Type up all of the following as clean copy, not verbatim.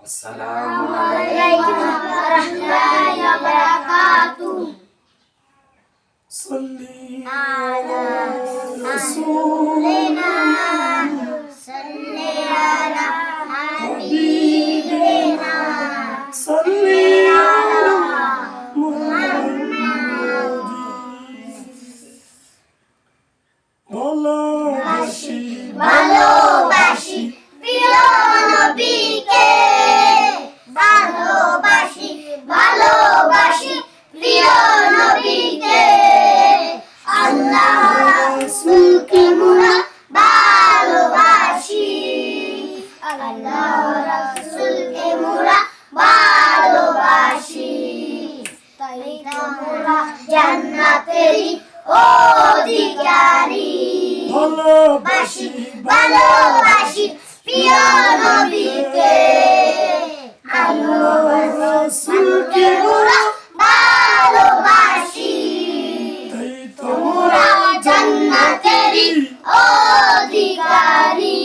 আসসালামু আলাইকুম ওয়া রাহমাতুল্লাহি ওয়া বারাকাতুহু। সাল্লি আলা রাসূলিনা সাল্লি আলা হাবিবিনা সাল্লি আলা মুহাম্মাদিন। ভালোবাসি ভালোবাসি প্রিয় নবীকে, ভালোবাসি ভালোবাসি প্রিয় নবীকে। আল্লাহ রাসূলকে মোরা ভালোবাসি, আল্লাহ রাসূলকে মোরা ভালোবাসি। তাই তো মোরা জান্নাতেরই অধিকারী। ভালোবাসি ভালোবাসি প্রিয় নবীকে, আল্লাহ রাসূলকে মোরা ভালোবাসি। তাই তো মোরা জান্নাতেরই অধিকারী,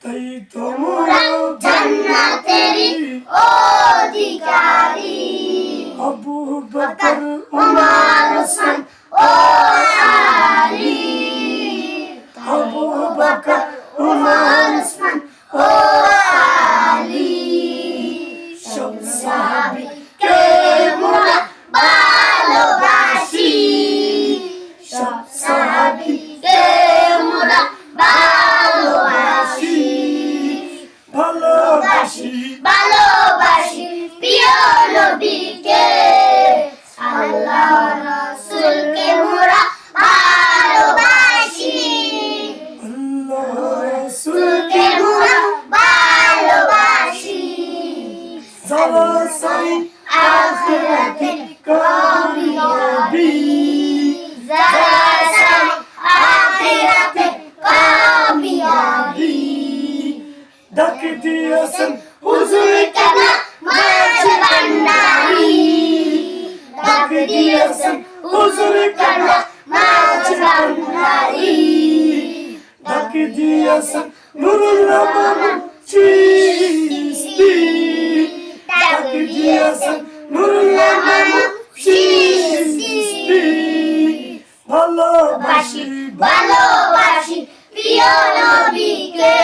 তাই তো মোরা জান্নাতেরই অধিকারী। আবু বকর ওমর ওসমান ও আলী, আবু বকর ওমর ওসমান ও আলী, সব সাহাবীকে মোরা ভালোবাসি, সব সাহাবীকে মোরা ভালোবাসি। ভালোবাসি ভালোবাসি প্রিয় নবীকে, আল্লাহ রাসূলকে মোরা ভালোবাসি, আল্লাহ রাসূলকে মোরা ভালোবাসি। যারা চায় আখিরাতে কামিয়াবি, যারা চায় আখিরাতে কামিয়াবি, ডাক দিয়েছেন হুজুর কেবলা মাঝ ভান্ডারী, ডাক দিয়েছেন হুজুর কেবলা মাঝ ভান্ডারী, ডাক দিয়েছেন নুরুল রহমান চিশতি, ডাক দিয়েছেন নুরুল রহমান চিশতি। ভালোবাসি ভালোবাসি প্রিয় নবীকে,